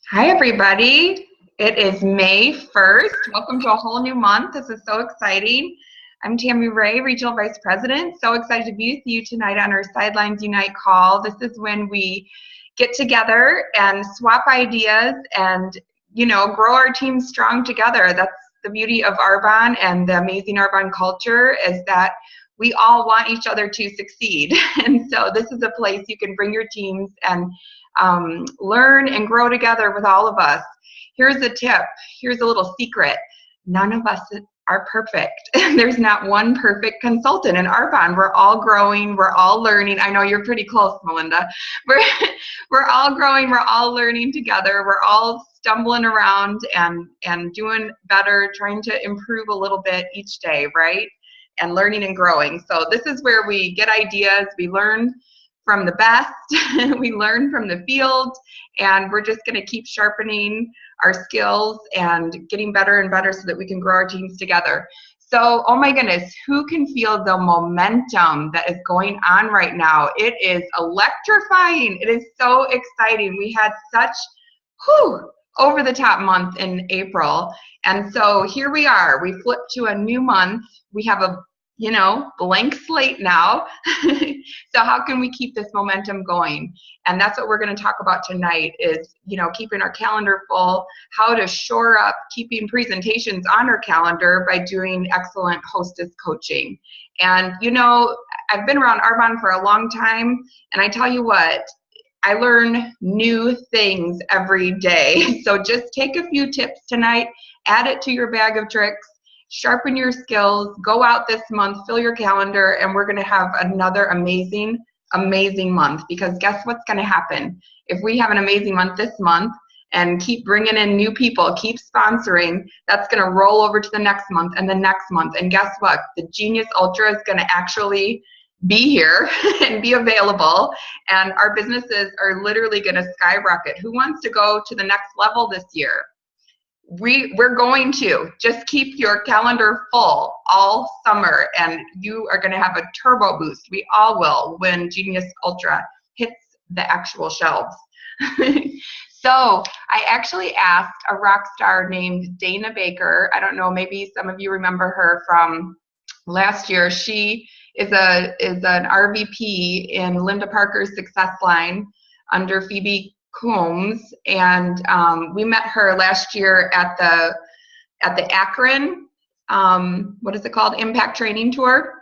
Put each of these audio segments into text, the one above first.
Hi, everybody. It is May 1st. Welcome to a whole new month. This is so exciting. I'm Tammy Ray, Regional Vice President. So excited to be with you tonight on our Sidelines Unite call. This is when we get together and swap ideas and, grow our team strong together. That's the beauty of Arbonne and the amazing Arbonne culture is that we all want each other to succeed. And so this is a place you can bring your teams and learn and grow together with all of us. Here's a tip. Here's a little secret. None of us are perfect. There's not one perfect consultant in Arbonne. We're all growing. We're all learning. I know you're pretty close, Melinda. We're all growing. We're all learning together. We're all stumbling around and doing better, trying to improve a little bit each day, right? And learning and growing. So this is where we get ideas. We learn from the best, we learn from the field, and we're just going to keep sharpening our skills and getting better and better so that we can grow our teams together. So, oh my goodness, who can feel the momentum that is going on right now? It is electrifying. It is so exciting. We had such over the top month in April. And so here we are. We flipped to a new month. We have a blank slate now. So how can we keep this momentum going? And that's what we're going to talk about tonight is, keeping our calendar full, how to shore up keeping presentations on our calendar by doing excellent hostess coaching. And, I've been around Arbonne for a long time, and I tell you what, I learn new things every day. So just take a few tips tonight, add it to your bag of tricks, sharpen your skills, go out this month, fill your calendar, and we're going to have another amazing month. Because guess what's going to happen? If we have an amazing month this month and keep bringing in new people, keep sponsoring, that's going to roll over to the next month and the next month. And guess what? The Genius Ultra is going to actually be here and be available, and our businesses are literally going to skyrocket. Who wants to go to the next level this year? We're going to just keep your calendar full all summer, and you are going to have a turbo boost. We all will when Genius Ultra hits the actual shelves. So I actually asked a rock star named Dana Baker. I don't know, maybe some of you remember her from last year. She is an RVP in Linda Parker's Success Line under Phoebe Combs, and we met her last year at the Akron, what is it called, Impact Training Tour,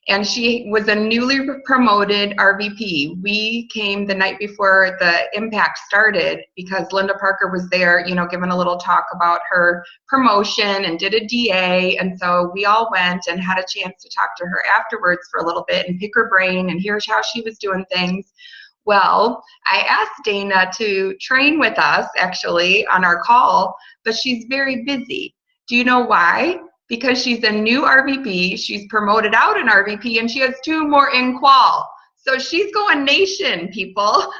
and she was a newly promoted RVP. We came the night before the Impact started because Linda Parker was there, giving a little talk about her promotion and did a DA, and so we all went and had a chance to talk to her afterwards for a little bit and pick her brain and hear how she was doing things. Well, I asked Dana to train with us actually on our call, but she's very busy. Do you know why? Because she's a new RVP, she's promoted out an RVP, and she has 2 more in qual. So she's going nation, people.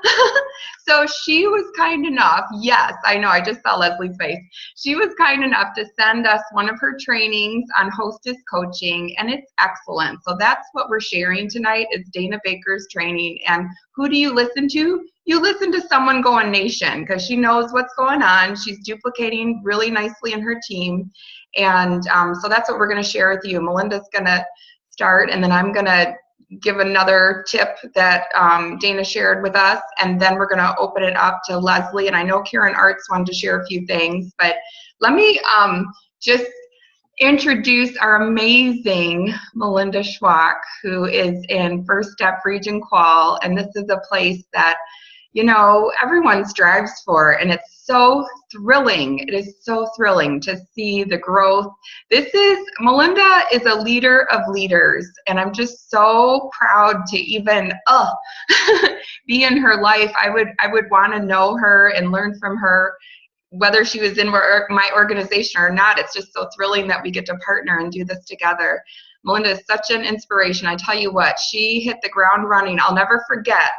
So she was kind enough, yes, I know, I just saw Leslie's face. She was kind enough to send us one of her trainings on hostess coaching, and it's excellent. So that's what we're sharing tonight is Dana Baker's training. And who do you listen to? You listen to someone going nation because she knows what's going on. She's duplicating really nicely in her team. And so that's what we're going to share with you. Melinda's going to start, and then I'm going to give another tip that Dana shared with us, and then we're going to open it up to Leslie. And I know Karen Arts wanted to share a few things, but let me just introduce our amazing Melinda Schwach, who is in First Step Region Qual, and this is a place that everyone strives for, and it's so thrilling. It is so thrilling to see the growth. Melinda is a leader of leaders, and I'm just so proud to even be in her life. I would want to know her and learn from her, whether she was in my organization or not. It's just so thrilling that we get to partner and do this together. Melinda is such an inspiration. I tell you what, she hit the ground running. I'll never forget.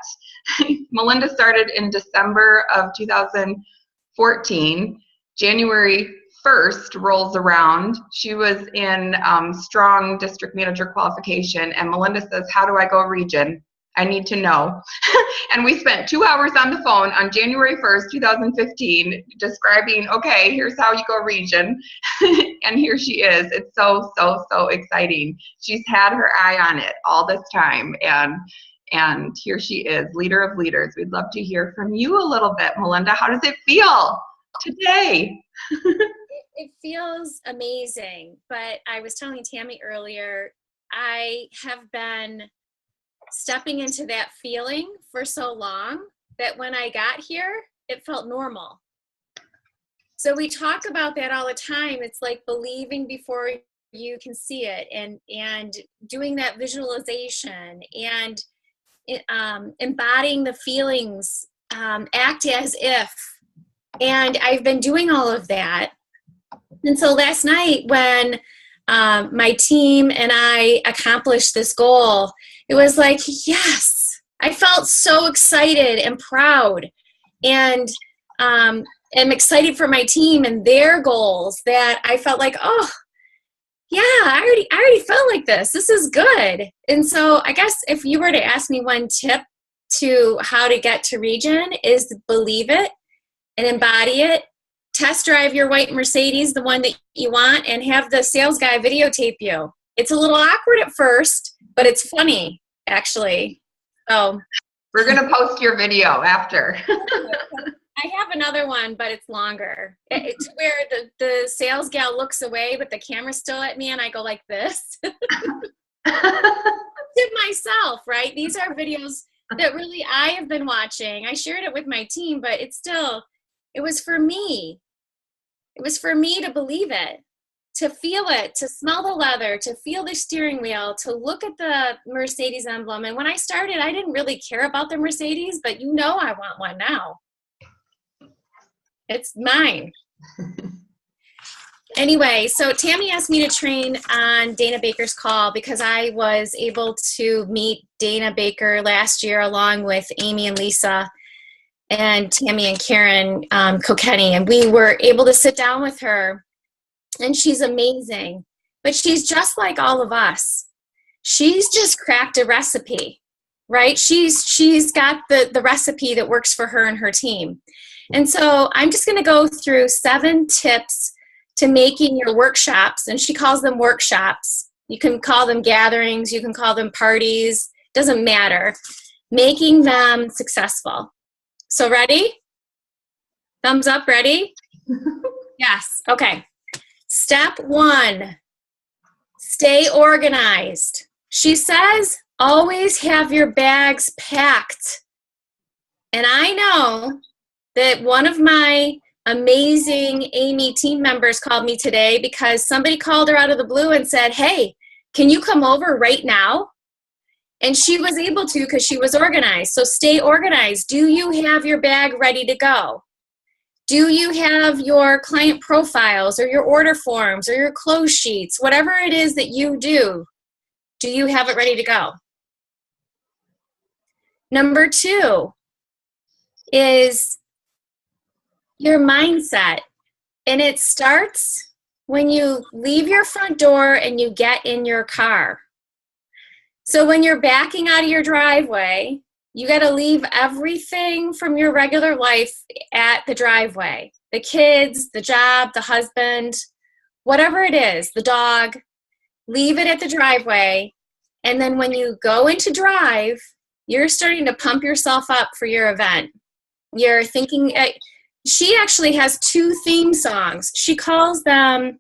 Melinda started in December of 2014. January 1st rolls around. She was in strong district manager qualification, and Melinda says, how do I go region? I need to know. And we spent 2 hours on the phone on January 1st, 2015, describing, okay, here's how you go region. And here she is. It's so, so, so exciting. She's had her eye on it all this time. And here she is, leader of leaders. We'd love to hear from you a little bit, Melinda. How does it feel today? It feels amazing. But I was telling Tammy earlier, I have been stepping into that feeling for so long that when I got here, it felt normal. So we talk about that all the time. It's like believing before you can see it, and doing that visualization, and embodying the feelings, act as if. And I've been doing all of that. And so last night when my team and I accomplished this goal, it was like, yes, I felt so excited and proud, and am excited for my team and their goals, that I felt like, oh, yeah, I already felt like this. This is good. And so I guess if you were to ask me one tip to how to get to region, is believe it and embody it. Test drive your white Mercedes, the one that you want, and have the sales guy videotape you. It's a little awkward at first, but it's funny, actually. So we're going to post your video after. I have another one, but it's longer. It's where the sales gal looks away, but the camera's still at me, and I go like this. To myself, right? These are videos that really I have been watching. I shared it with my team, but it was for me. It was for me to believe it, to feel it, to smell the leather, to feel the steering wheel, to look at the Mercedes emblem. And when I started, I didn't really care about the Mercedes, but I want one now. It's mine. Anyway, so Tammy asked me to train on Dana Baker's call because I was able to meet Dana Baker last year along with Amy and Lisa and Tammy and Karen Kokeni, and we were able to sit down with her, and she's amazing, but she's just like all of us. She's just cracked a recipe, right? She's got the recipe that works for her and her team. And so I'm just going to go through 7 tips to making your workshops, and she calls them workshops. You can call them gatherings, you can call them parties, doesn't matter. Making them successful. So ready? Thumbs up, ready? Yes, okay. Step 1, stay organized. She says, always have your bags packed. And I know that one of my amazing Amy team members called me today because somebody called her out of the blue and said, hey, can you come over right now? And she was able to because she was organized. So stay organized. Do you have your bag ready to go? Do you have your client profiles or your order forms or your close sheets, whatever it is that you do you have it ready to go? Number 2 is your mindset. And it starts when you leave your front door and you get in your car. So when you're backing out of your driveway, you got to leave everything from your regular life at the driveway. The kids, the job, the husband, whatever it is, the dog, leave it at the driveway. And then when you go into drive, you're starting to pump yourself up for your event. You're thinking, she actually has 2 theme songs. She calls them,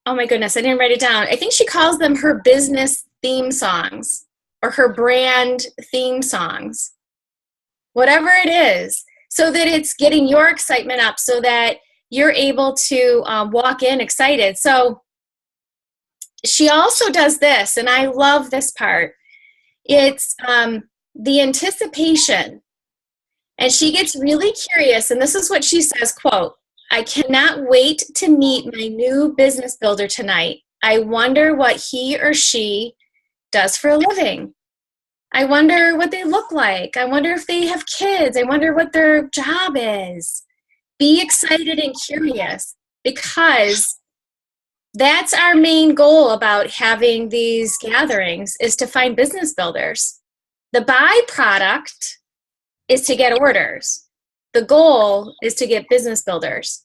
oh my goodness, I didn't write it down. I think she calls them her business theme songs or her brand theme songs, whatever it is, so that it's getting your excitement up so that you're able to walk in excited. So she also does this, and I love this part. It's the anticipation. And she gets really curious, and this is what she says, quote, I cannot wait to meet my new business builder tonight. I wonder what he or she does for a living. I wonder what they look like. I wonder if they have kids. I wonder what their job is. Be excited and curious, because that's our main goal about having these gatherings, is to find business builders. The byproduct is to get orders. The goal is to get business builders.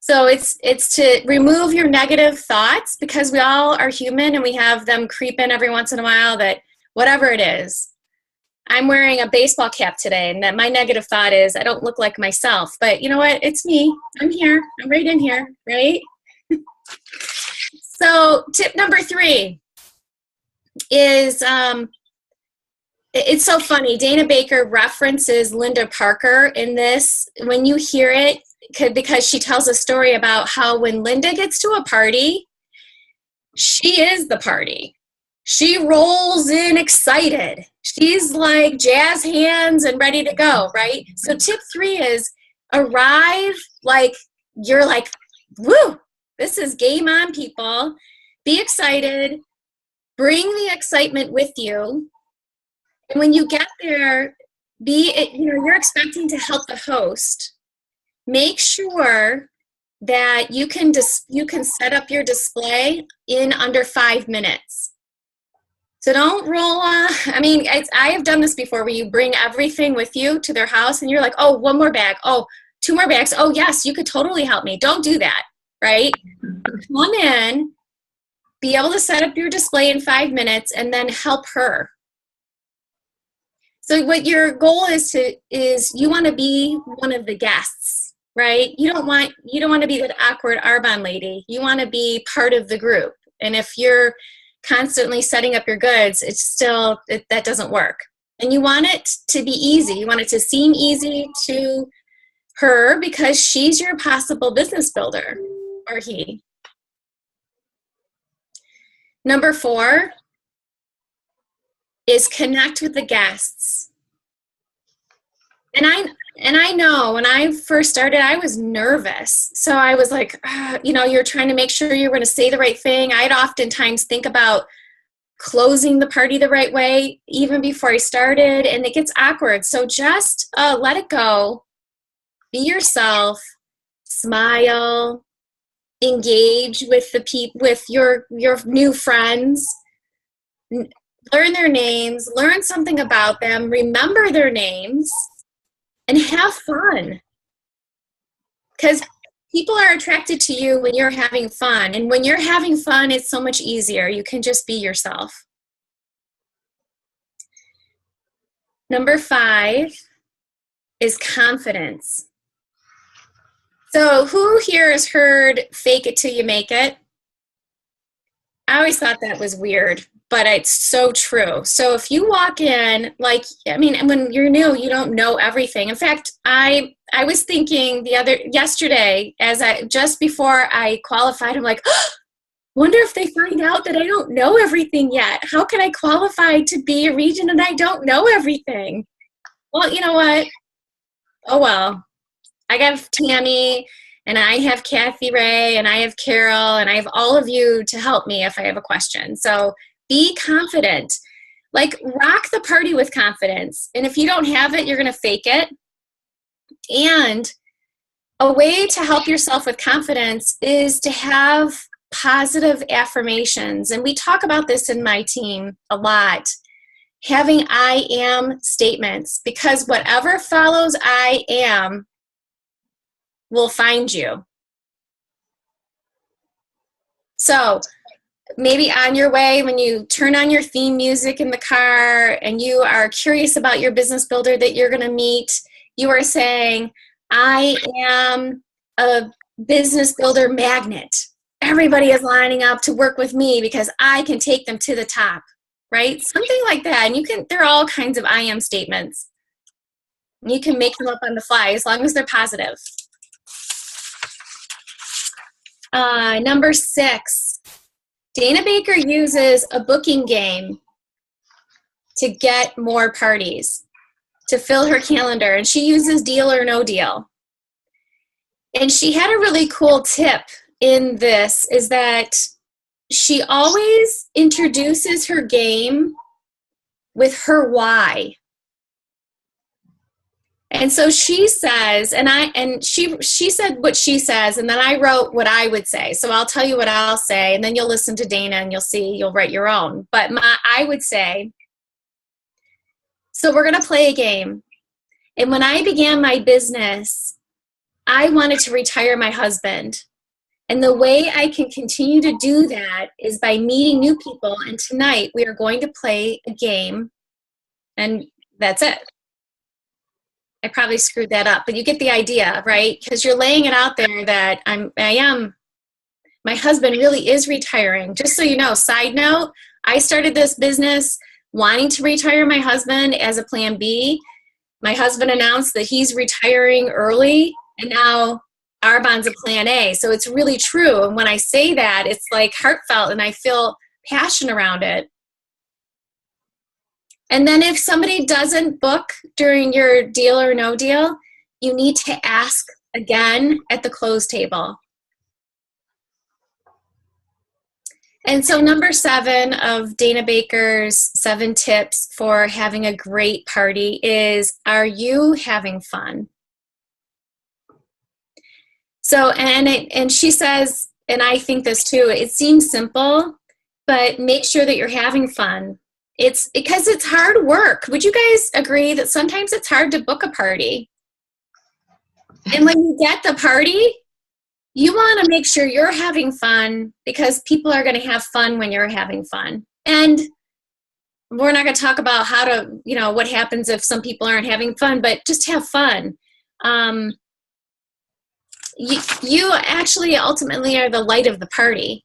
So it's to remove your negative thoughts, because we all are human and we have them creep in every once in a while, that whatever it is. I'm wearing a baseball cap today, and that my negative thought is I don't look like myself. But you know what? It's me. I'm here. I'm right in here, right? So tip number 3 is, it's so funny. Dana Baker references Linda Parker in this. When you hear it, because she tells a story about how when Linda gets to a party, she is the party. She rolls in excited. She's like jazz hands and ready to go, right? So tip 3 is arrive like you're like, woo, this is game on, people. Be excited. Bring the excitement with you. And when you get there, you're expecting to help the host. Make sure that you can set up your display in under 5 minutes. So don't roll on. I mean, I have done this before, where you bring everything with you to their house and you're like, oh, 1 more bag. Oh, 2 more bags. Oh, yes, you could totally help me. Don't do that, right? Come in, be able to set up your display in 5 minutes, and then help her. So what your goal is you want to be one of the guests, right? You don't want to be that awkward Arbonne lady. You want to be part of the group. And if you're constantly setting up your goods, that doesn't work. And you want it to be easy. You want it to seem easy to her, because she's your possible business builder, or he. Number 4 is connect with the guests. And I know when I first started, I was nervous. So I was like, you're trying to make sure you're going to say the right thing. I'd oftentimes think about closing the party the right way even before I started, and it gets awkward. So just let it go. Be yourself. Smile. Engage with with your new friends. Learn their names. Learn something about them. Remember their names. And have fun. Because people are attracted to you when you're having fun. And when you're having fun, it's so much easier. You can just be yourself. Number 5 is confidence. So who here has heard fake it till you make it? I always thought that was weird, but it's so true. So if you walk in, when you're new, you don't know everything. In fact, I was thinking yesterday, just before I qualified, I'm like, wonder if they find out that I don't know everything yet. How can I qualify to be a region and I don't know everything? Well, you know what? Oh, well. I got Tammy, and I have Kathy Ray, and I have Carol, and I have all of you to help me if I have a question. So be confident. Rock the party with confidence. And if you don't have it, you're going to fake it. And a way to help yourself with confidence is to have positive affirmations. And we talk about this in my team a lot. Having I am statements, because whatever follows I am will find you. So maybe on your way, when you turn on your theme music in the car and you are curious about your business builder that you're going to meet, you are saying, I am a business builder magnet. Everybody is lining up to work with me because I can take them to the top, right? Something like that. And there are all kinds of I am statements. You can make them up on the fly as long as they're positive. Number 6, Dana Baker uses a booking game to get more parties, to fill her calendar, and she uses Deal or No Deal. And she had a really cool tip in this, is that she always introduces her game with her why. And so she says, she said what she says, and then I wrote what I would say. So I'll tell you what I'll say, and then you'll listen to Dana and you'll see, you'll write your own. But I would say, so we're going to play a game. And when I began my business, I wanted to retire my husband. And the way I can continue to do that is by meeting new people. And tonight we are going to play a game, and that's it. I probably screwed that up, but you get the idea, right? Because you're laying it out there that my husband really is retiring. Just so you know, side note, I started this business wanting to retire my husband as a plan B. My husband announced that he's retiring early, and now Arbon's a plan A. So it's really true. And when I say that, it's like heartfelt, and I feel passion around it. And then if somebody doesn't book during your deal or no deal, you need to ask again at the close table. And so number 7 of Dana Baker's 7 tips for having a great party is, are you having fun? So, and she says, and I think this too, it seems simple, but make sure that you're having fun. It's because it's hard work. Would you guys agree that sometimes it's hard to book a party? And when you get the party, you want to make sure you're having fun, because people are going to have fun when you're having fun. And we're not going to talk about how to, what happens if some people aren't having fun, but just have fun. You actually ultimately are the light of the party.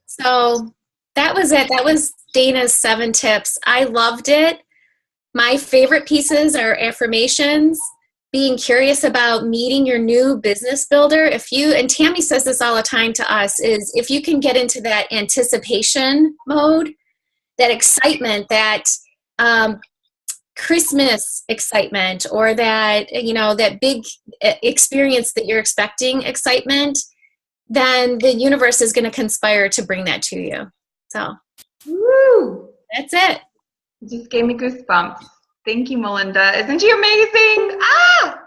So that was it. That was Dana's 7 tips. I loved it. My favorite pieces are affirmations, being curious about meeting your new business builder. And Tammy says this all the time to us, is if you can get into that anticipation mode, that excitement, that Christmas excitement, or that, that big experience that you're expecting excitement, then the universe is going to conspire to bring that to you. So, woo! That's it. It just gave me goosebumps. Thank you, Melinda. Isn't she amazing? Ah!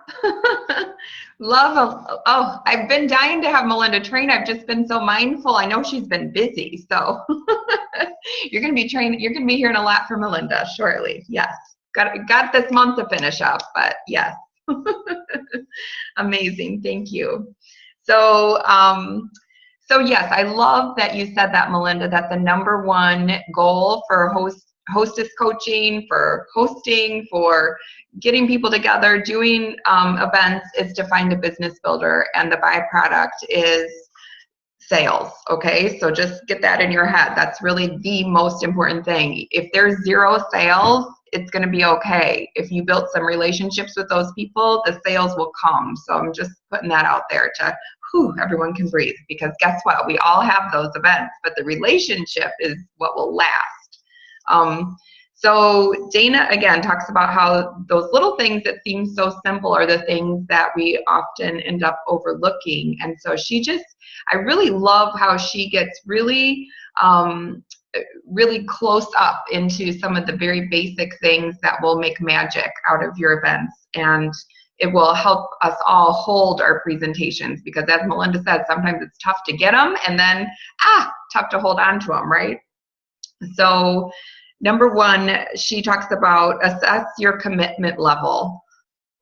I've been dying to have Melinda train. I've just been so mindful. I know she's been busy, so you're going to be hearing a lot from Melinda shortly. Yes. Got this month to finish up, but yes. Amazing. Thank you. So yes, I love that you said that, Melinda, that the number 1 goal for hostess coaching, for hosting, for getting people together, doing events, is to find a business builder, and the byproduct is sales. Okay, so just get that in your head. That's really the most important thing. If there's 0 sales, it's going to be okay. If you built some relationships with those people, the sales will come. So I'm just putting that out there to everyone can breathe, because guess what? We all have those events, but the relationship is what will last. So Dana, again, talks about how those little things that seem so simple are the things that we often end up overlooking. And so I really love how she gets really close up into some of the very basic things that will make magic out of your events. And it will help us all hold our presentations, because as Melinda said, sometimes it's tough to get them, and then, tough to hold on to them, right? So number 1, she talks about assess your commitment level.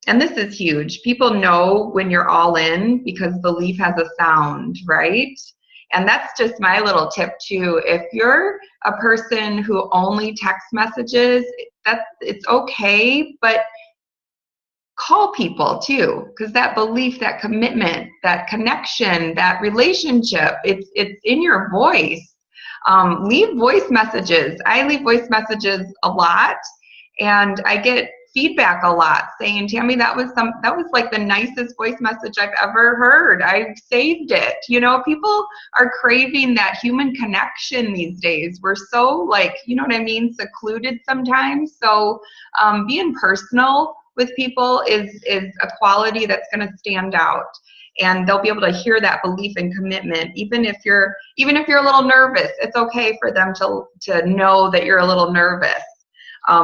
And this is huge. People know when you're all in because belief has a sound, right? And that's just my little tip too. If you're a person who only text messages, it's okay, but call people too, because that belief, that commitment, that connection, that relationship, it's in your voice. Leave voice messages. I leave voice messages a lot, and I get feedback a lot saying, Tammy, that was like the nicest voice message I've ever heard. I saved it. People are craving that human connection these days. We're so secluded sometimes. So being personal with people is a quality that's going to stand out, and they'll be able to hear that belief and commitment. Even if you're a little nervous, it's okay for them to know that you're a little nervous.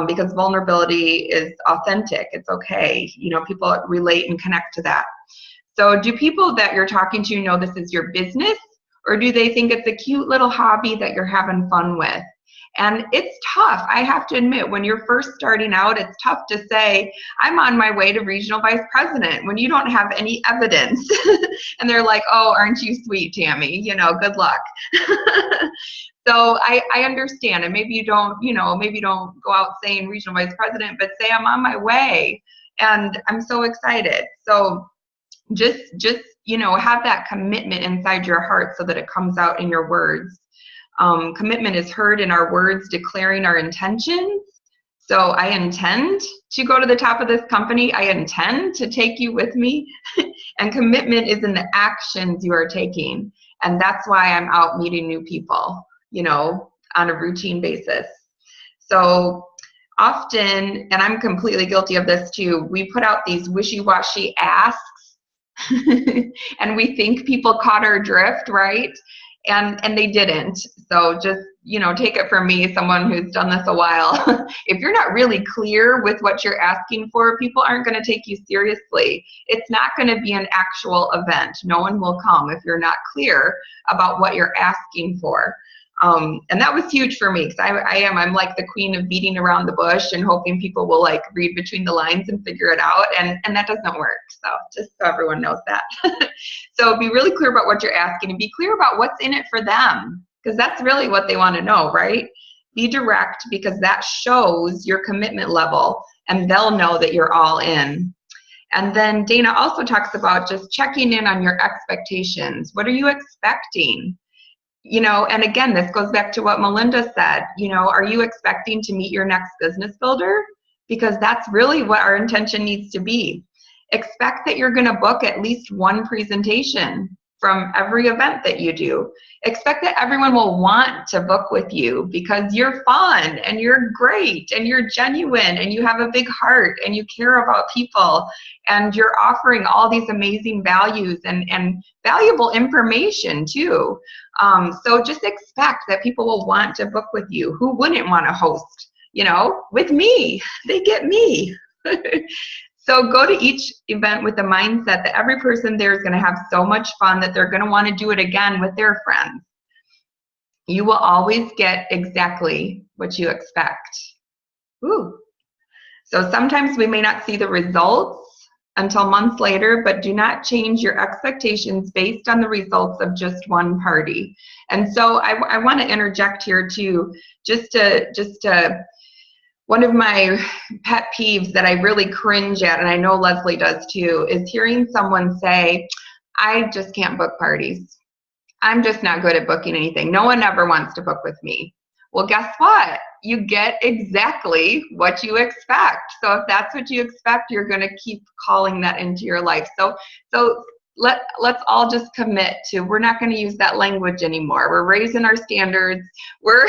because vulnerability is authentic. It's okay. You know, people relate and connect to that. So do people that you're talking to know this is your business, or do they think it's a cute little hobby that you're having fun with? And it's tough. I have to admit, when you're first starting out, it's tough to say, I'm on my way to regional vice president, when you don't have any evidence. And they're like, oh, aren't you sweet, Tammy? You know, good luck. So I understand. And maybe you don't, you know, maybe you don't go out saying regional vice president, but say I'm on my way and I'm so excited. So just, you know, have that commitment inside your heart so that it comes out in your words. Commitment is heard in our words declaring our intentions. So I intend to go to the top of this company. I intend to take you with me. And commitment is in the actions you are taking. And that's why I'm out meeting new people, you know, on a routine basis. So often, and I'm completely guilty of this too, we put out these wishy-washy asks and we think people caught our drift, right? And they didn't. So just, you know, take it from me, someone who's done this a while. If you're not really clear with what you're asking for, people aren't going to take you seriously. It's not going to be an actual event. No one will come if you're not clear about what you're asking for. And that was huge for me, because I'm like the queen of beating around the bush and hoping people will like read between the lines and figure it out. And that doesn't work. So just so everyone knows that. So be really clear about what you're asking and be clear about what's in it for them, because that's really what they want to know, right? Be direct, because that shows your commitment level and they'll know that you're all in. And then Dana also talks about just checking in on your expectations. What are you expecting? You know, and again, this goes back to what Melinda said, you know, are you expecting to meet your next business builder? Because that's really what our intention needs to be. Expect that you're going to book at least one presentation from every event that you do. Expect that everyone will want to book with you because you're fun and you're great and you're genuine and you have a big heart and you care about people and you're offering all these amazing values and valuable information too. So just expect that people will want to book with you. Who wouldn't want to host, you know, with me? They get me. So go to each event with the mindset that every person there is going to have so much fun that they're going to want to do it again with their friends. You will always get exactly what you expect. Ooh. So sometimes we may not see the results until months later, but do not change your expectations based on the results of just one party. And so I want to interject here too, just to one of my pet peeves that I really cringe at, and I know Leslie does too, is hearing someone say, I just can't book parties. I'm just not good at booking anything. No one ever wants to book with me. Well, guess what? You get exactly what you expect. So if that's what you expect, you're going to keep calling that into your life. So let's all just commit to, we're not going to use that language anymore. We're raising our standards. We're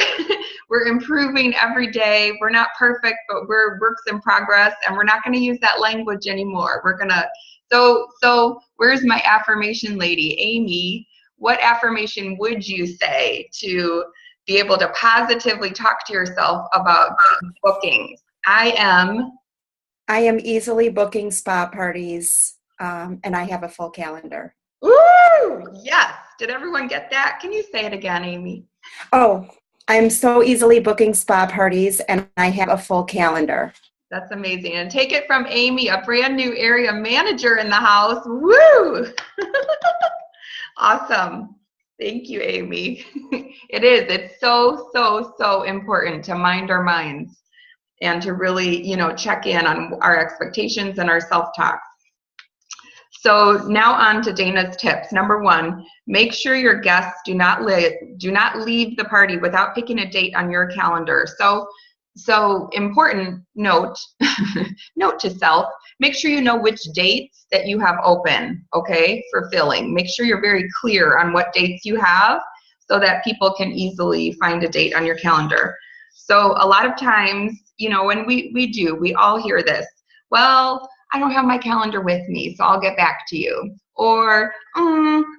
improving every day. We're not perfect, but we're works in progress, and we're not going to use that language anymore. We're going to, so where's my affirmation lady? Amy, what affirmation would you say to be able to positively talk to yourself about bookings? I am easily booking spa parties. And I have a full calendar. Woo! Yes. Did everyone get that? Can you say it again, Amy? Oh, I'm so easily booking spa parties, and I have a full calendar. That's amazing. And take it from Amy, a brand new area manager in the house. Woo! Awesome. Thank you, Amy. It is. It's so important to mind our minds and to really, you know, check in on our expectations and our self-talk. So now on to Dana's tips. Number 1, make sure your guests do not leave the party without picking a date on your calendar. So important note, note to self, make sure you know which dates that you have open, okay, for filling. Make sure you're very clear on what dates you have so that people can easily find a date on your calendar. So a lot of times, you know, when we all hear this, well, I don't have my calendar with me, so I'll get back to you. Or,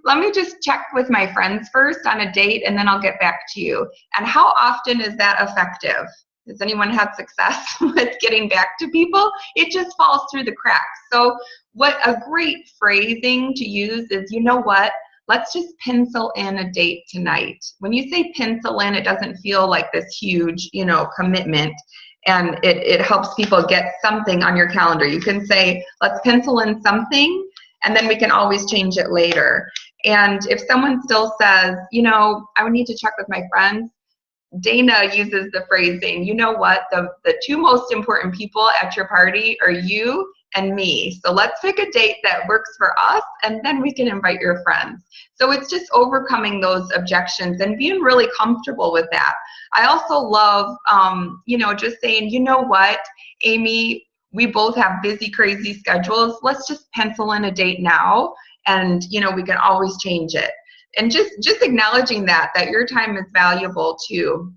let me just check with my friends first on a date and then I'll get back to you. And how often is that effective? Has anyone had success with getting back to people? It just falls through the cracks. So what a great phrasing to use is, you know what? Let's just pencil in a date tonight. When you say pencil in, it doesn't feel like this huge, commitment, and it helps people get something on your calendar. You can say, let's pencil in something, and then we can always change it later. And if someone still says, I would need to check with my friends, Dana uses the phrasing, you know what, the two most important people at your party are you and me. So let's pick a date that works for us, and then we can invite your friends. So it's just overcoming those objections and being really comfortable with that. I also love, just saying, you know what, Amy, we both have busy, crazy schedules. Let's just pencil in a date now, and, we can always change it. And just acknowledging that your time is valuable too.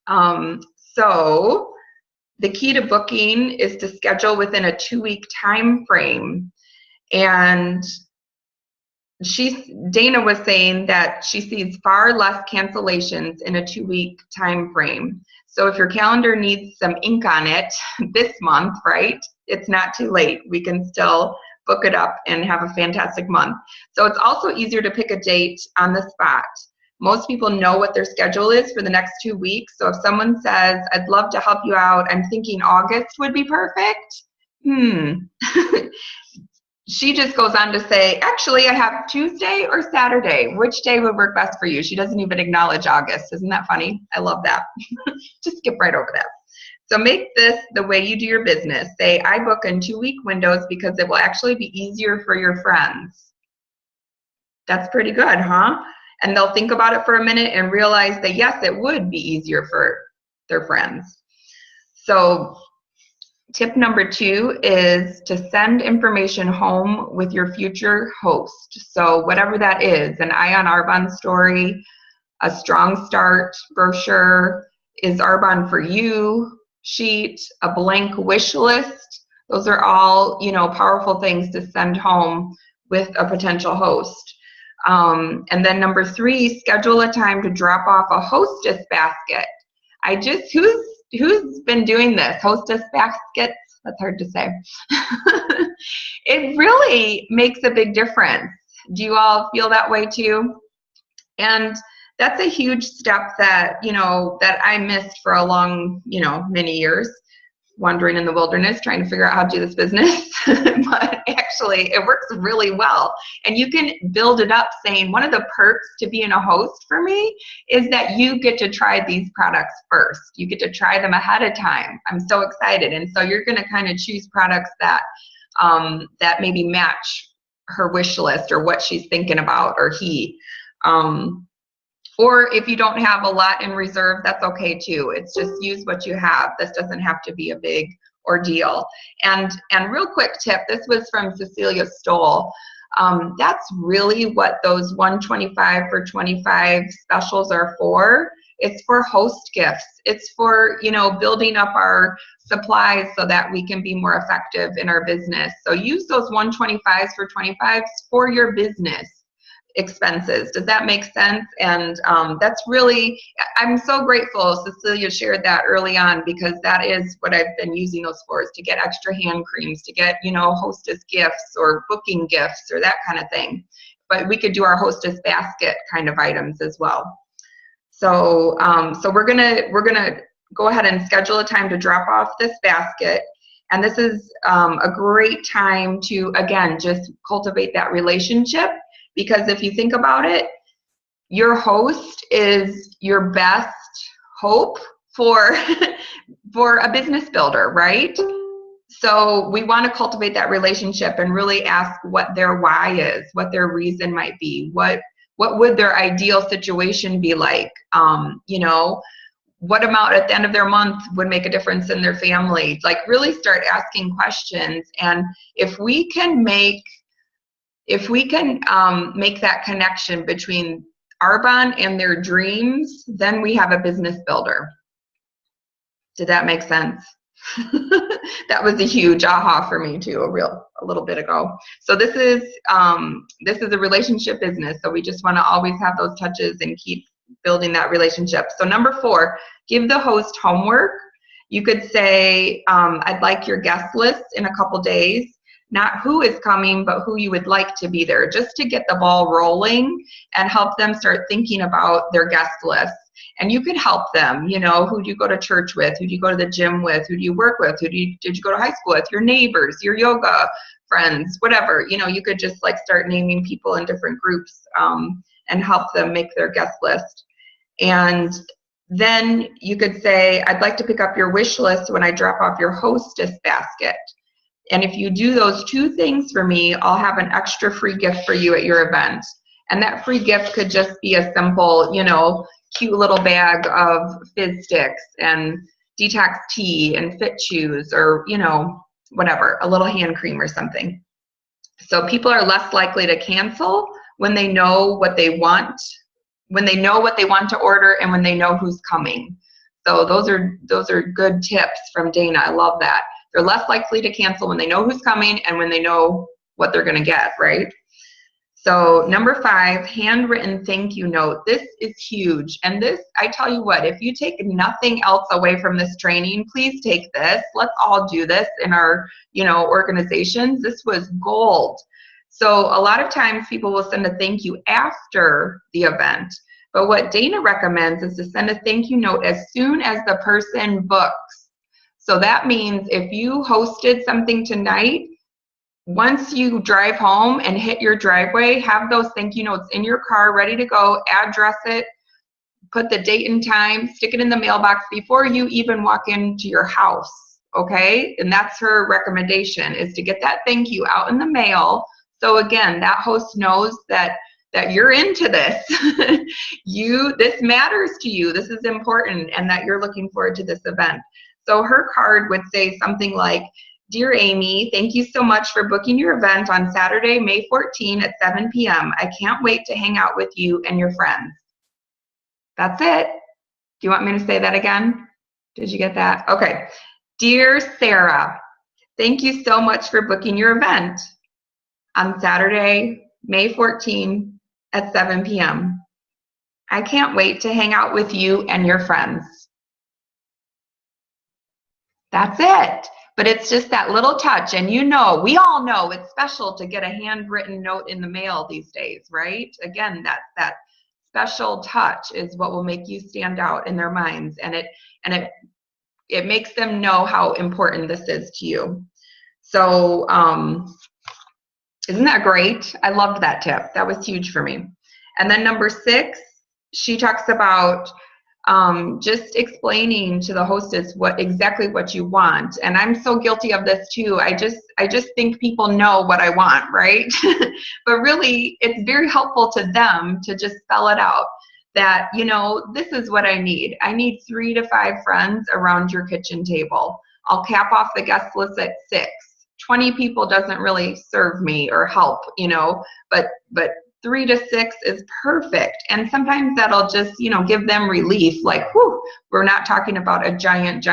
So the key to booking is to schedule within a 2-week time frame. And Dana was saying that she sees far less cancellations in a 2-week time frame. So if your calendar needs some ink on it this month, right, it's not too late. We can still book it up and have a fantastic month. So it's also easier to pick a date on the spot. Most people know what their schedule is for the next 2 weeks. So if someone says, I'd love to help you out, I'm thinking August would be perfect. She just goes on to say, actually, I have Tuesday or Saturday. Which day would work best for you? She doesn't even acknowledge August. Isn't that funny? I love that. Just skip right over that. So make this the way you do your business. Say, I book in 2-week windows because it will actually be easier for your friends. That's pretty good, huh? And they'll think about it for a minute and realize that, yes, it would be easier for their friends. So tip number 2 is to send information home with your future host. So whatever that is, an Eye on Arbonne story, a Strong Start brochure, is Arbonne for you sheet, a blank wish list. Those are all, powerful things to send home with a potential host. And then number 3, schedule a time to drop off a Hostess basket. Who's been doing this? Hostess baskets? That's hard to say. It really makes a big difference. Do you all feel that way too? And that's a huge step that, that I missed for a long, many years, wandering in the wilderness, trying to figure out how to do this business. But actually, it works really well. And you can build it up saying, one of the perks to being a host for me is that you get to try these products first. You get to try them ahead of time. I'm so excited. And so you're going to kind of choose products that, that maybe match her wish list or what she's thinking about, or he. Or if you don't have a lot in reserve, that's okay too. It's just use what you have. This doesn't have to be a big ordeal. And real quick tip, this was from Cecilia Stoll. That's really what those 125 for 25 specials are for. It's for host gifts. It's for, building up our supplies so that we can be more effective in our business. So use those 125s for 25s for your business expenses. Does that make sense? And that's really, I'm so grateful Cecilia shared that early on, because that is what I've been using those for, is to get extra hand creams, to get, Hostess gifts or booking gifts or that kind of thing. But we could do our Hostess basket kind of items as well. So so we're gonna go ahead and schedule a time to drop off this basket. And this is a great time to, again, just cultivate that relationship. Because if you think about it, your host is your best hope for, for a business builder, right? So we want to cultivate that relationship and really ask what their why is, what their reason might be, what would their ideal situation be like, what amount at the end of their month would make a difference in their family. Like, really start asking questions. And if we can make that connection between Arbonne and their dreams, then we have a business builder. Did that make sense? That was a huge aha for me too, a little bit ago. So this is a relationship business. So we just want to always have those touches and keep building that relationship. So number 4, give the host homework. You could say, I'd like your guest list in a couple days. Not who is coming, but who you would like to be there, just to get the ball rolling and help them start thinking about their guest list. And you could help them, you know, who do you go to church with? Who do you go to the gym with? Who do you work with? Did you go to high school with? Your neighbors, your yoga friends, whatever. You know, you could just like start naming people in different groups and help them make their guest list. And then you could say, I'd like to pick up your wish list when I drop off your hostess basket. And if you do those two things for me, I'll have an extra free gift for you at your event. And that free gift could just be a simple, you know, cute little bag of fizz sticks and detox tea and fit shoes, or, you know, whatever, a little hand cream or something. So people are less likely to cancel when they know what they want, when they know what they want to order, and when they know who's coming. So those are good tips from Dana. I love that. They're less likely to cancel when they know who's coming and when they know what they're going to get, right? So number 5, handwritten thank you note. This is huge. And this, I tell you what, if you take nothing else away from this training, please take this. Let's all do this in our, you know, organizations. This was gold. So a lot of times people will send a thank you after the event. But what Dana recommends is to send a thank you note as soon as the person books. So that means if you hosted something tonight, once you drive home and hit your driveway, have those thank you notes in your car ready to go, address it, put the date and time, stick it in the mailbox before you even walk into your house, okay? And that's her recommendation, is to get that thank you out in the mail. So again, that host knows that you're into this. This matters to you, this is important, and that you're looking forward to this event. So her card would say something like, Dear Amy, thank you so much for booking your event on Saturday, May 14 at 7 p.m. I can't wait to hang out with you and your friends. That's it. Do you want me to say that again? Did you get that? Okay. Dear Sarah, thank you so much for booking your event on Saturday, May 14 at 7 p.m. I can't wait to hang out with you and your friends. That's it. But it's just that little touch. And you know, we all know it's special to get a handwritten note in the mail these days, right? Again, that special touch is what will make you stand out in their minds. And it makes them know how important this is to you. So isn't that great? I loved that tip. That was huge for me. And then number 6, she talks about just explaining to the hostess exactly what you want. And I'm so guilty of this too. I just think people know what I want, right? But really, it's very helpful to them to just spell it out, that, you know, this is what I need. I need 3 to 5 friends around your kitchen table. I'll cap off the guest list at 6. 20 people doesn't really serve me or help, you know, but 3 to 6 is perfect. And sometimes that'll just, you know, give them relief, like, whew, we're not talking about a giant,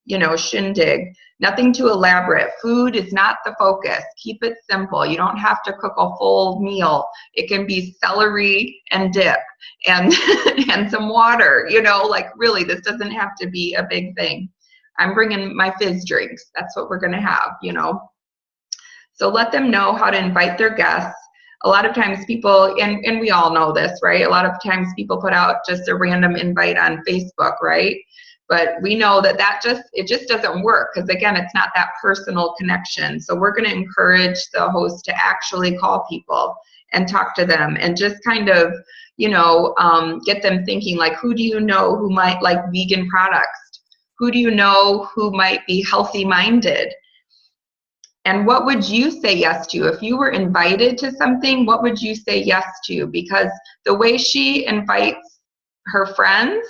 you know, shindig. Nothing too elaborate. Food is not the focus. Keep it simple. You don't have to cook a full meal. It can be celery and dip and and some water, you know, like really, this doesn't have to be a big thing. I'm bringing my fizz drinks. That's what we're going to have, you know. So let them know how to invite their guests. A lot of times people, and we all know this, right? A lot of times people put out just a random invite on Facebook, right? But we know that it just doesn't work, because again, it's not that personal connection. So we're going to encourage the host to actually call people and talk to them and just kind of, you know, get them thinking, like, who do you know who might like vegan products? Who do you know who might be healthy minded? And what would you say yes to? If you were invited to something, what would you say yes to? Because the way she invites her friends,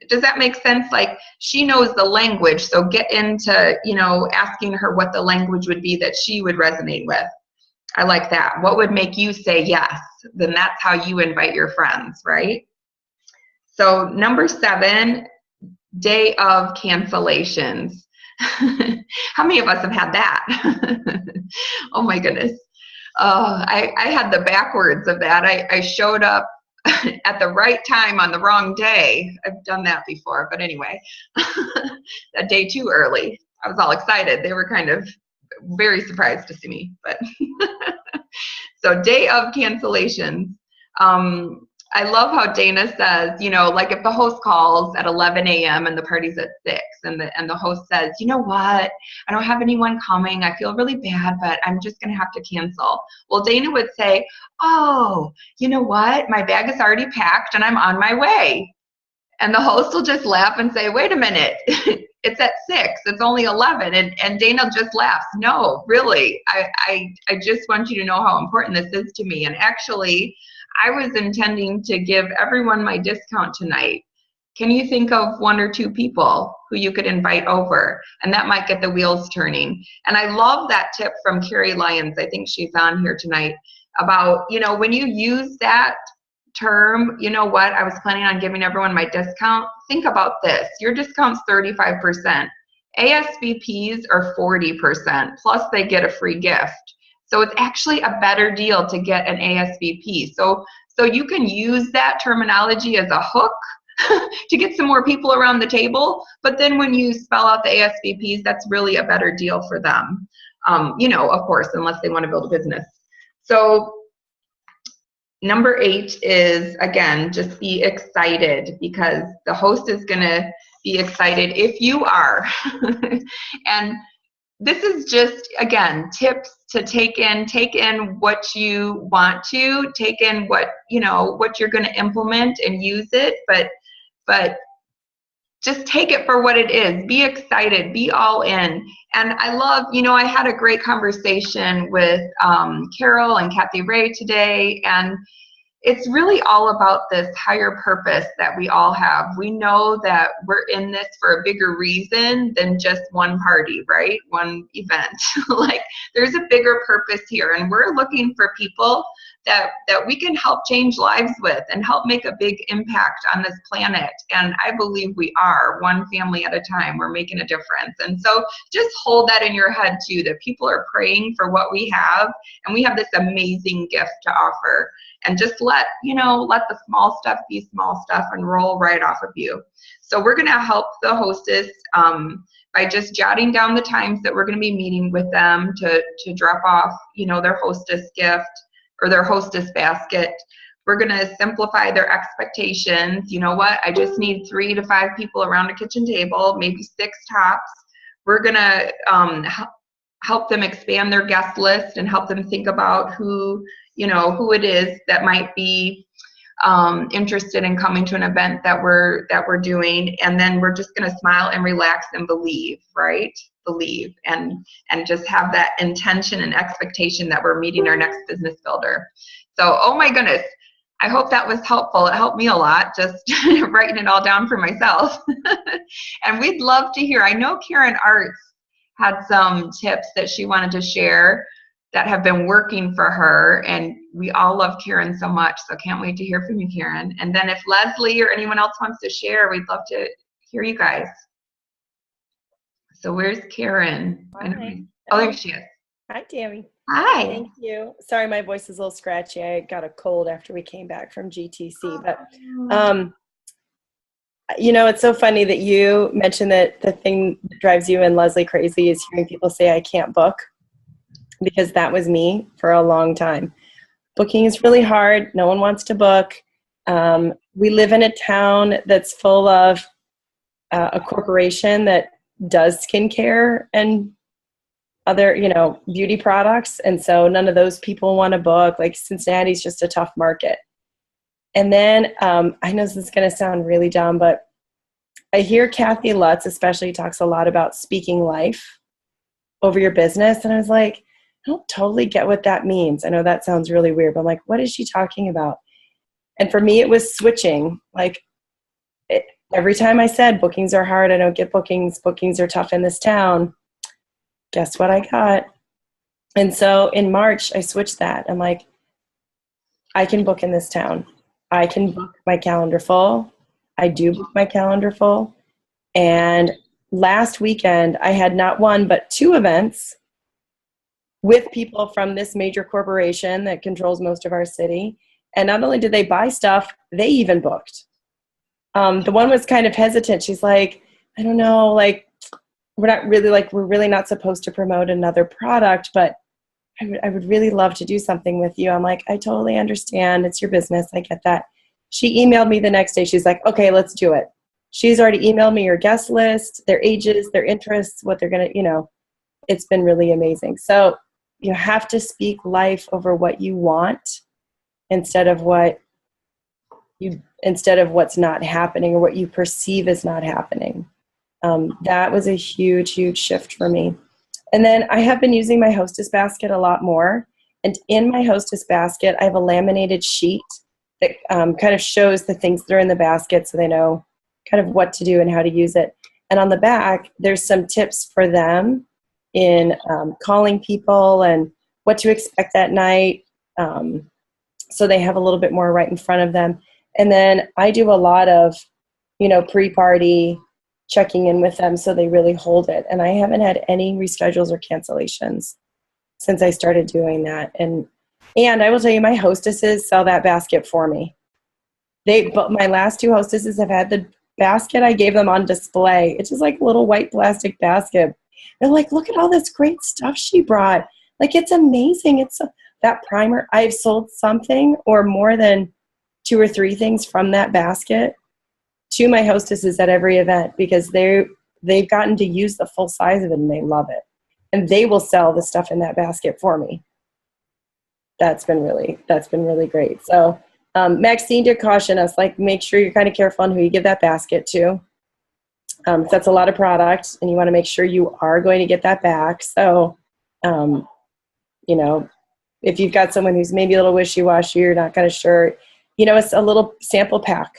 does that make sense? Like, she knows the language, so get into, you know, asking her what the language would be that she would resonate with. I like that. What would make you say yes? Then that's how you invite your friends, right? So number 7, day of cancellations. How many of us have had that? Oh my goodness. I had the backwards of that. I showed up at the right time on the wrong day. I've done that before, but anyway, a day too early. I was all excited. They were kind of very surprised to see me, but so day of cancellations. I love how Dana says, like if the host calls at 11 a.m. and the party's at 6 and the host says, you know what, I don't have anyone coming. I feel really bad, but I'm just going to have to cancel. Well, Dana would say, oh, you know what, my bag is already packed and I'm on my way. And the host will just laugh and say, wait a minute, it's at 6, it's only 11. And Dana just laughs. No, really, I just want you to know how important this is to me. And actually, I was intending to give everyone my discount tonight. Can you think of 1 or 2 people who you could invite over? And that might get the wheels turning. And I love that tip from Carrie Lyons. I think she's on here tonight about, when you use that term, you know what, I was planning on giving everyone my discount. Think about this. Your discount's 35%. ASVPs are 40%, plus they get a free gift. So it's actually a better deal to get an ASVP. So you can use that terminology as a hook to get some more people around the table. But then when you spell out the ASVPs, that's really a better deal for them. Of course, unless they want to build a business. So number 8 is, again, just be excited, because the host is going to be excited if you are. And this is just, again, tips to take in what you want to, take in what you're going to implement and use it, but just take it for what it is. Be excited, be all in. And I love, I had a great conversation with Carol and Kathy Ray today, and it's really all about this higher purpose that we all have. We know that we're in this for a bigger reason than just one party, right? One event. Like, there's a bigger purpose here, and we're looking for people that we can help change lives with and help make a big impact on this planet. And I believe we are, one family at a time. We're making a difference. And so just hold that in your head too, that people are praying for what we have, and we have this amazing gift to offer. And just let the small stuff be small stuff and roll right off of you. So we're going to help the hostess by just jotting down the times that we're going to be meeting with them to drop off, their hostess gift or their hostess basket. We're going to simplify their expectations. You know what? I just need 3 to 5 people around a kitchen table, maybe 6 tops. We're going to help them expand their guest list and help them think about who it is that might be interested in coming to an event that we're doing. And then we're just going to smile and relax and believe, right? Believe and just have that intention and expectation that we're meeting our next business builder. So, oh my goodness, I hope that was helpful. It helped me a lot, just writing it all down for myself. And we'd love to hear. I know Karen Arts had some tips that she wanted to share that have been working for her, and we all love Karen so much, so can't wait to hear from you, Karen. And then if Leslie or anyone else wants to share, we'd love to hear you guys. So where's Karen? Hi. Oh, there she is. Hi, Tammy. Hi. Thank you. Sorry, my voice is a little scratchy. I got a cold after we came back from GTC. But, it's so funny that you mentioned that the thing that drives you and Leslie crazy is hearing people say, I can't book, because that was me for a long time. Booking is really hard. No one wants to book. We live in a town that's full of a corporation that does skincare and other, beauty products. And so none of those people want to book. Like, Cincinnati's just a tough market. And then I know this is going to sound really dumb, but I hear Kathy Lutz especially talks a lot about speaking life over your business. And I was like, I don't totally get what that means. I know that sounds really weird, but I'm like, what is she talking about? And for me, it was switching. Like, every time I said bookings are hard, I don't get bookings, bookings are tough in this town, guess what I got? And so in March, I switched that. I'm like, I can book in this town. I can book my calendar full. I do book my calendar full. And last weekend, I had not 1, but 2 events with people from this major corporation that controls most of our city. And not only did they buy stuff, they even booked. The one was kind of hesitant. She's like, I don't know, like, we're really not supposed to promote another product, but I would really love to do something with you. I'm like, I totally understand. It's your business. I get that. She emailed me the next day. She's like, okay, let's do it. She's already emailed me your guest list, their ages, their interests, what they're going to, it's been really amazing. So you have to speak life over what you want instead of what's not happening or what you perceive as not happening. That was a huge, huge shift for me. And then I have been using my Hostess basket a lot more. And in my Hostess basket, I have a laminated sheet that kind of shows the things that are in the basket so they know kind of what to do and how to use it. And on the back, there's some tips for them in calling people and what to expect that night. So they have a little bit more right in front of them. And then I do a lot of, pre-party checking in with them so they really hold it. And I haven't had any reschedules or cancellations since I started doing that. And I will tell you, my hostesses sell that basket for me. But my last 2 hostesses have had the basket I gave them on display. It's just like a little white plastic basket. They're like, look at all this great stuff she brought. Like, it's amazing. That primer. I've sold something or more than 2 or 3 things from that basket to my hostesses at every event because they've gotten to use the full size of it and they love it. And they will sell the stuff in that basket for me. That's been really great. So Maxine did caution us, like, make sure you're kind of careful on who you give that basket to. That's a lot of product and you want to make sure you are going to get that back. So, if you've got someone who's maybe a little wishy-washy, you're not kind of sure, it's a little sample pack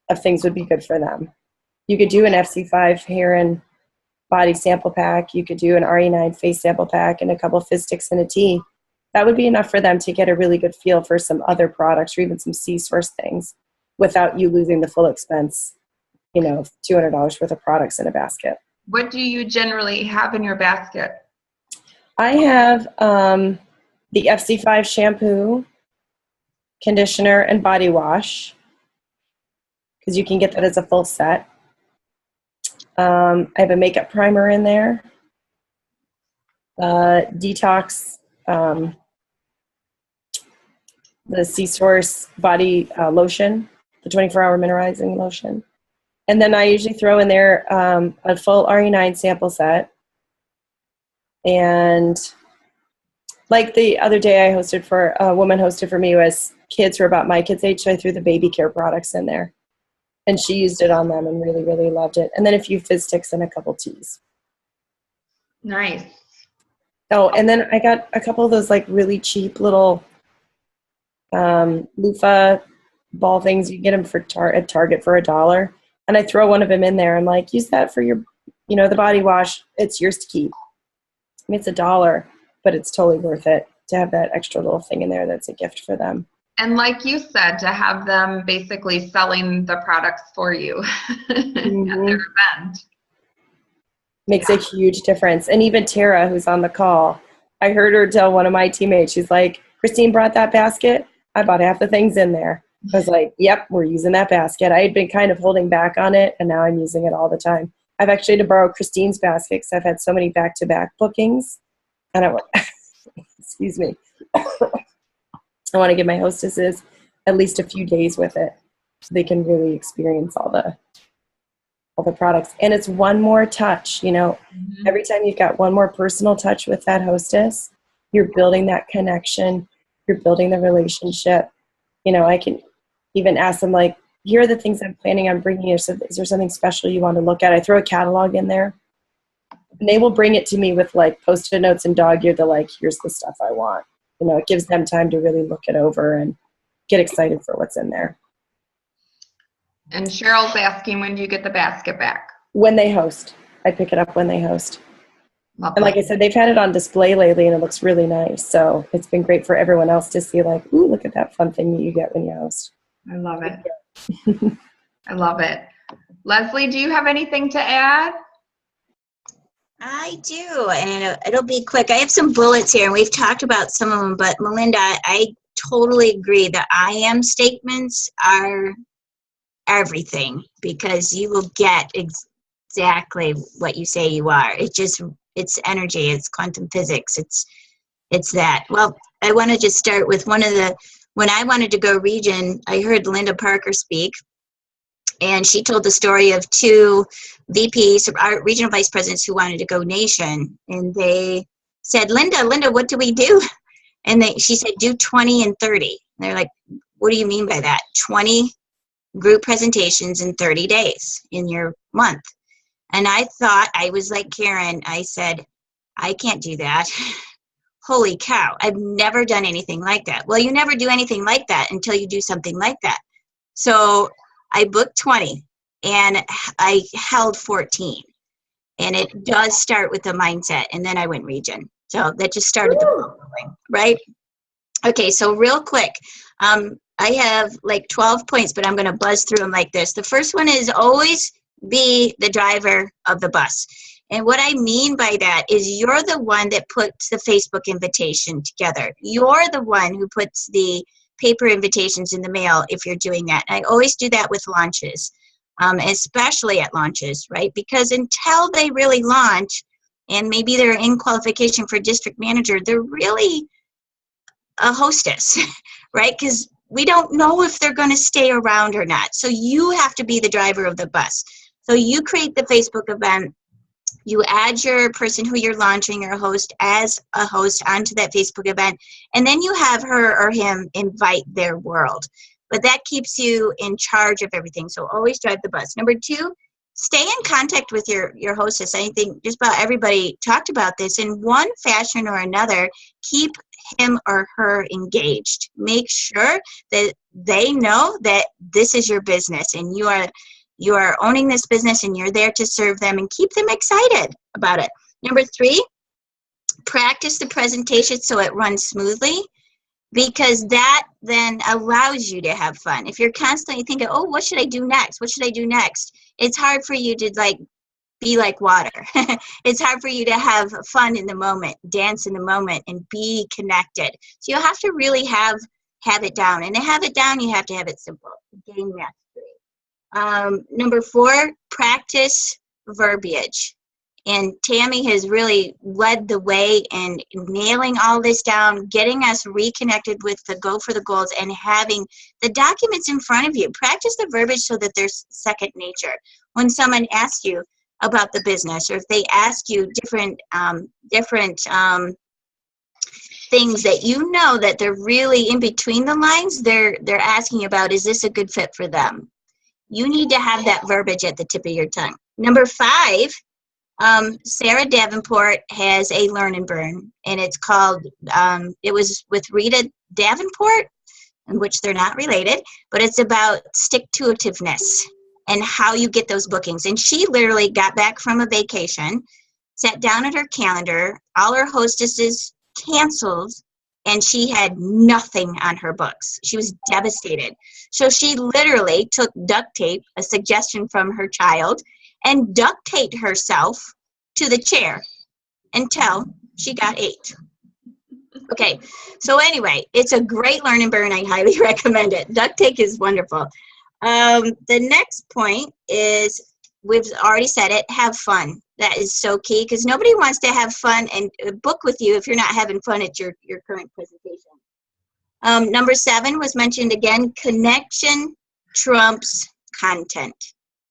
of things would be good for them. You could do an FC5 hair and body sample pack. You could do an RE9 face sample pack and a couple of fizz sticks and a tea. That would be enough for them to get a really good feel for some other products or even some C-source things without you losing the full expense, $200 worth of products in a basket. What do you generally have in your basket? I have the FC5 shampoo, conditioner, and body wash because you can get that as a full set. I have a makeup primer in there, detox, the C-Source body lotion, the 24-hour mineralizing lotion. And then I usually throw in there a full RE9 sample set. And like the other day a woman hosted for me was kids who are about my kids' age, so I threw the baby care products in there. And she used it on them and really, really loved it. And then a few fizz sticks and a couple teas. Nice. Oh, and then I got a couple of those like really cheap little loofah ball things. You can get them at Target for $1. And I throw one of them in there. I'm like, use that for your, the body wash. It's yours to keep. I mean, it's $1, but it's totally worth it to have that extra little thing in there that's a gift for them. And like you said, to have them basically selling the products for you at their event. Makes a huge difference. And even Tara, who's on the call, I heard her tell one of my teammates, she's like, Christine brought that basket. I bought half the things in there. I was like, yep, we're using that basket. I had been kind of holding back on it, and now I'm using it all the time. I've actually had to borrow Christine's basket because I've had so many back-to-back bookings. And I went, excuse me. I want to give my hostesses at least a few days with it so they can really experience all the products. And it's one more touch, every time you've got one more personal touch with that hostess, you're building that connection, you're building the relationship. I can even ask them, like, here are the things I'm planning on bringing you. So is there something special you want to look at? I throw a catalog in there. And they will bring it to me with like Post-it notes and dog ear. They're like, here's the stuff I want. It gives them time to really look it over and get excited for what's in there. And Cheryl's asking, when do you get the basket back? When they host. I pick it up when they host. Lovely. And like I said, they've had it on display lately and it looks really nice. So it's been great for everyone else to see, like, ooh, look at that fun thing that you get when you host. I love it. I love it. Leslie, do you have anything to add? I do, and it'll be quick. I have some bullets here, and we've talked about some of them, but Melinda, I totally agree. The I am statements are everything, because you will get exactly what you say you are. It's energy, it's quantum physics, it's that. Well, I want to just start with when I wanted to go region, I heard Linda Parker speak, and she told the story of two VPs, our regional vice presidents, who wanted to go nation, and they said, Linda, what do we do? And she said, do 20 and 30. And they're like, what do you mean by that? 20 group presentations in 30 days in your month. And I thought, I was like Karen, I said, I can't do that. Holy cow, I've never done anything like that. Well, you never do anything like that until you do something like that. So I booked 20 and I held 14. And it does start with the mindset. And then I went region. So that just started the ball rolling, right? Okay, so real quick, I have like 12 points, but I'm going to buzz through them like this. The first one is always be the driver of the bus. And what I mean by that is you're the one that puts the Facebook invitation together. You're the one who puts the paper invitations in the mail if you're doing that. And I always do that with launches, especially at launches, right? Because until they really launch, and maybe they're in qualification for district manager, they're really a hostess, right? Because we don't know if they're going to stay around or not. So you have to be the driver of the bus. So you create the Facebook event. You add your person who you're launching, your host, as a host onto that Facebook event. And then you have her or him invite their world. But that keeps you in charge of everything. So always drive the bus. Number two, stay in contact with your hostess. I think just about everybody talked about this. In one fashion or another, keep him or her engaged. Make sure that they know that this is your business and you are owning this business and you're there to serve them, and keep them excited about it. Number three, practice the presentation so it runs smoothly, because that then allows you to have fun. If you're constantly thinking, oh, what should I do next? What should I do next? It's hard for you to be like water. It's hard for you to have fun in the moment, dance in the moment, and be connected. So you have to really have it down. And to have it down, you have to have it simple. Game mastery. Number four, practice verbiage. And Tammy has really led the way in nailing all this down, getting us reconnected with the Go for the Goals, and having the documents in front of you. Practice the verbiage so that there's second nature. When someone asks you about the business, or if they ask you different things that you know that they're really in between the lines, they're asking about, is this a good fit for them? You need to have that verbiage at the tip of your tongue. Number five, Sarah Davenport has a learn and burn, and it's called, it was with Rita Davenport, in which they're not related, but it's about stick-to-itiveness and how you get those bookings. And she literally got back from a vacation, sat down at her calendar, all her hostesses canceled, and she had nothing on her books. She was devastated. So she literally took duct tape, a suggestion from her child, and duct taped herself to the chair until she got 8. Okay, so anyway, it's a great learn and burn. I highly recommend it. Duct tape is wonderful. The next point is, we've already said it, have fun. That is so key, because nobody wants to have fun and book with you if you're not having fun at your current presentation. Number 7 was mentioned again, connection trumps content.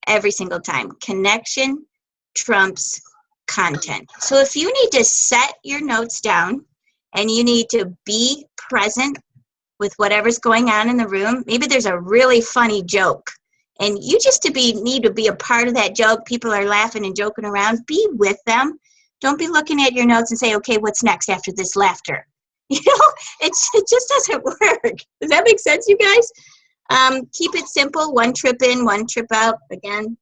Every single time. Connection trumps content. So if you need to set your notes down and you need to be present with whatever's going on in the room, maybe there's a really funny joke, and you just need to be a part of that joke. People are laughing and joking around. Be with them. Don't be looking at your notes and say, okay, what's next after this laughter? You know, it just doesn't work. Does that make sense, you guys? Keep it simple, one trip in, one trip out. Again,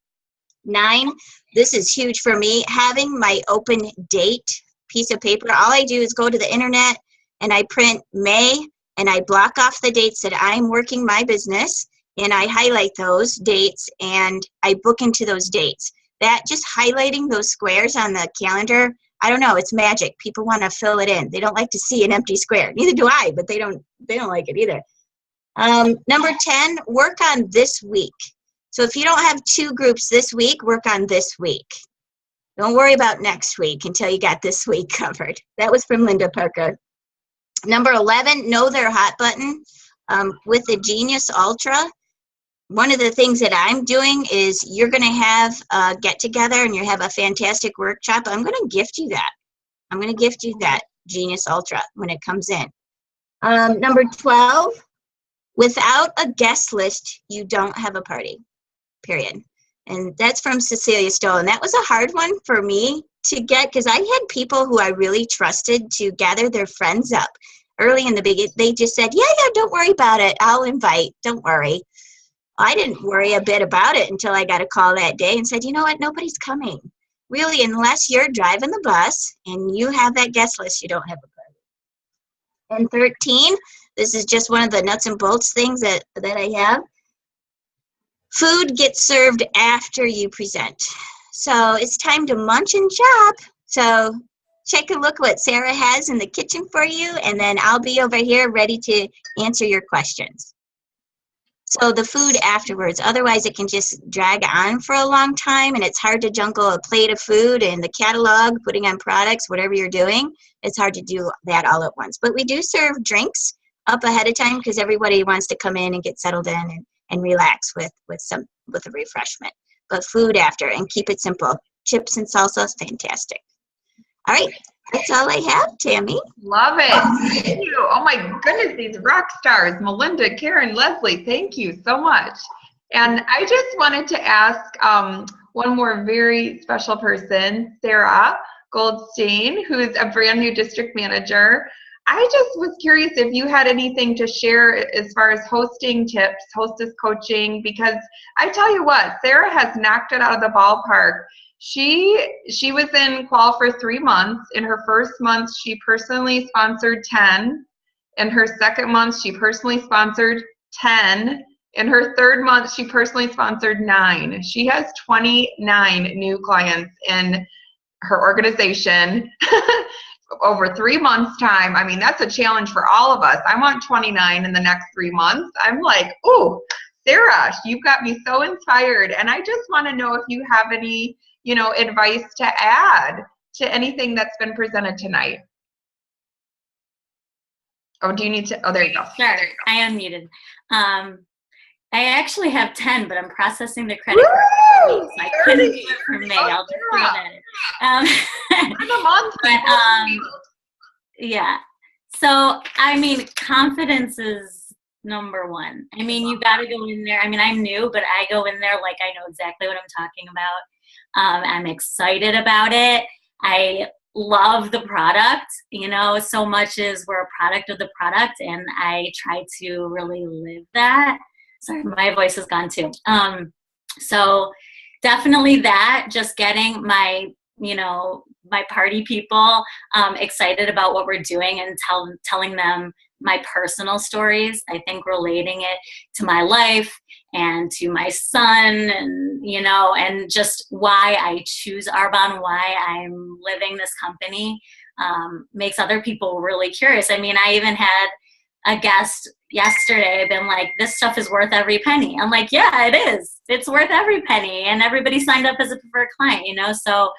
9, this is huge for me, having my open date piece of paper. All I do is go to the internet and I print May, and I block off the dates that I'm working my business, and I highlight those dates and I book into those dates. That just highlighting those squares on the calendar, I don't know, it's magic. People want to fill it in. They don't like to see an empty square. Neither do I, but they don't they don't like it either. Number 10, work on this week. So if you don't have 2 groups this week, work on this week. Don't worry about next week until you got this week covered. That was from Linda Parker. Number 11, know their hot button. With the Genius Ultra, one of the things that I'm doing is you're going to have a get-together and you have a fantastic workshop. I'm going to gift you that. I'm going to gift you that Genius Ultra when it comes in. Number 12, without a guest list, you don't have a party, period. And that's from Cecilia Stoll. And that was a hard one for me to get because I had people who I really trusted to gather their friends up. Early in the beginning, they just said, yeah, don't worry about it. I'll invite. Don't worry. I didn't worry a bit about it until I got a call that day and said, you know what? Nobody's coming. Really, unless you're driving the bus and you have that guest list, you don't have a party. And 13, this is just one of the nuts and bolts things that I have. Food gets served after you present. So it's time to munch and chop. So take a look what Sarah has in the kitchen for you, and then I'll be over here ready to answer your questions. So the food afterwards, otherwise it can just drag on for a long time, and it's hard to juggle a plate of food and the catalog, putting on products, whatever you're doing. It's hard to do that all at once. But we do serve drinks up ahead of time because everybody wants to come in and get settled in and relax with a refreshment. But food after, and keep it simple. Chips and salsa, fantastic. All right, that's all I have, Tammy. Love it. Thank you. Oh my goodness, these rock stars, Melinda, Karen, Leslie, thank you so much. And I just wanted to ask one more very special person, Sarah Goldstein, who is a brand new district manager. I just was curious if you had anything to share as far as hosting tips, hostess coaching, because I tell you what, Sarah has knocked it out of the ballpark. She was in qual for 3 months. In her first month, she personally sponsored 10. In her second month, she personally sponsored 10. In her third month, she personally sponsored 9. She has 29 new clients in her organization over 3 months' time. I mean, that's a challenge for all of us. I want 29 in the next 3 months. I'm like, ooh, Sarah, you've got me so inspired. And I just want to know if you have any advice to add to anything that's been presented tonight. Oh, do you need to? Oh, there you go. Sure, I unmuted. I actually have 10, but I'm processing the credit card. So I couldn't do it for May. I'll just do it. I'm a month. Yeah. So, I mean, confidence is number one. I mean, you got to go in there. I mean, I'm new, but I go in there like I know exactly what I'm talking about. I'm excited about it. I love the product, so much is we're a product of the product, and I try to really live that. Sorry, my voice is gone too. So definitely that, just getting my party people excited about what we're doing and telling them my personal stories. I think relating it to my life and to my son and just why I choose Arbonne, why I'm living this company makes other people really curious. I mean, I even had a guest yesterday been like, this stuff is worth every penny. I'm like, yeah, it is. It's worth every penny. And everybody signed up as a preferred client, So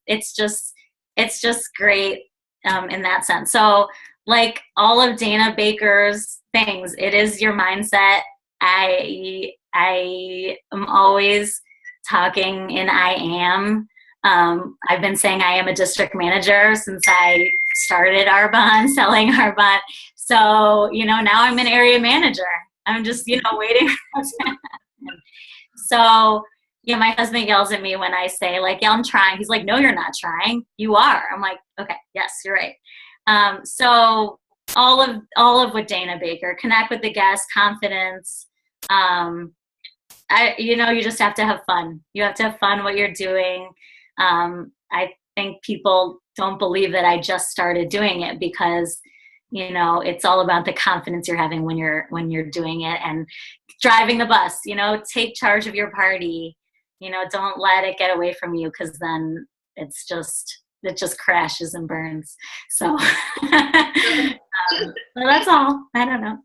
it's just great in that sense. So like all of Dana Baker's things, it is your mindset. I am always talking in I am. I've been saying I am a district manager since I started Arbonne, selling Arbonne. So, now I'm an area manager. I'm just, waiting for that to happen. So, my husband yells at me when I say, like, yeah, I'm trying. He's like, no, you're not trying. You are. I'm like, okay, yes, you're right. So all of what Dana Baker, connect with the guests, confidence. You just have to have fun. You have to have fun what you're doing. I think people don't believe that I just started doing it because, it's all about the confidence you're having when you're doing it and driving the bus, take charge of your party, don't let it get away from you, because then it just crashes and burns. So Well, that's all. I don't know.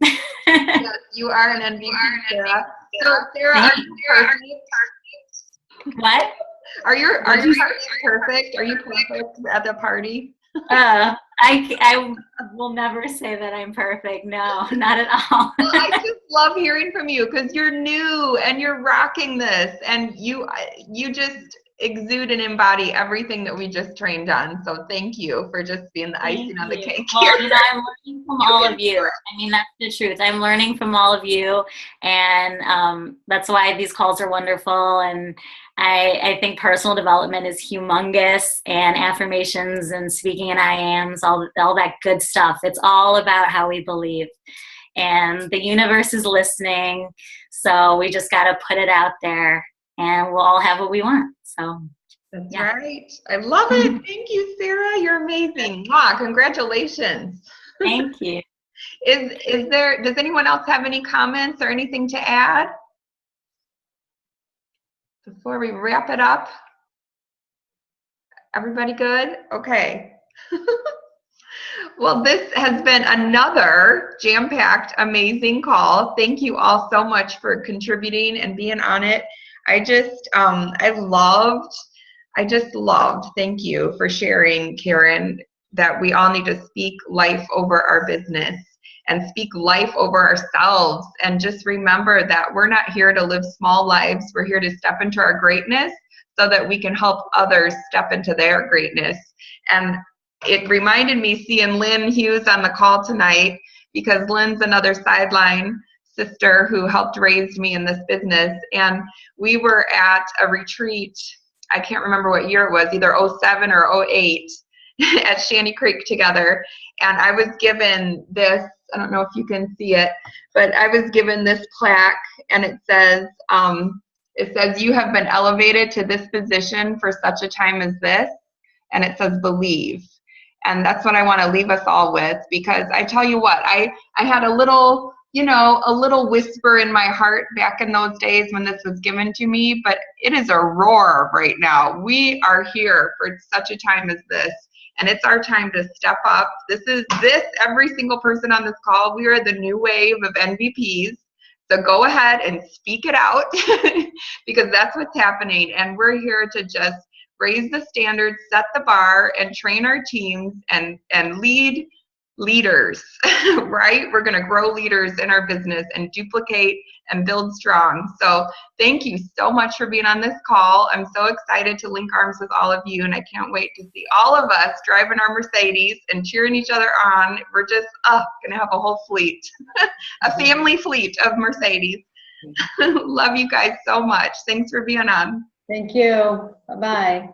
Yes, you are an MVP, Sarah. So, Sarah, are you perfect? What? Are you perfect? Are you perfect at the party? I will never say that I'm perfect. No, not at all. Well, I just love hearing from you because you're new and you're rocking this, and you just exude and embody everything that we just trained on. So thank you for just being the icing on the cake here. Well, I'm learning from all of you. I mean, that's the truth. I'm learning from all of you, and that's why these calls are wonderful. And I think personal development is humongous, and affirmations and speaking in I ams, all that good stuff. It's all about how we believe. And the universe is listening, so we just got to put it out there, and we'll all have what we want. So that's right. I love it. Thank you, Sarah. You're amazing. Wow, congratulations. Thank you. Does anyone else have any comments or anything to add before we wrap it up? Everybody good? Okay. Well, this has been another jam-packed, amazing call. Thank you all so much for contributing and being on it. I just loved, thank you for sharing, Karen, that we all need to speak life over our business and speak life over ourselves. And just remember that we're not here to live small lives. We're here to step into our greatness so that we can help others step into their greatness. And it reminded me seeing Lynn Hughes on the call tonight, because Lynn's another sideline sister who helped raise me in this business. And we were at a retreat, I can't remember what year it was, either 07 or 08 at Shanty Creek together. And I was given this, I don't know if you can see it, but I was given this plaque, and it says, you have been elevated to this position for such a time as this. And it says, believe. And that's what I want to leave us all with, because I tell you what, I had a little whisper in my heart back in those days when this was given to me, but it is a roar right now. We are here for such a time as this, and it's our time to step up. Every single person on this call, we are the new wave of MVPs. So go ahead and speak it out because that's what's happening. And we're here to just raise the standards, set the bar, and train our teams and lead leaders, right? We're going to grow leaders in our business and duplicate and build strong. So thank you so much for being on this call. I'm so excited to link arms with all of you, and I can't wait to see all of us driving our Mercedes and cheering each other on. We're just going to have a whole fleet, a family fleet of Mercedes. Love you guys so much. Thanks for being on. Thank you. Bye-bye.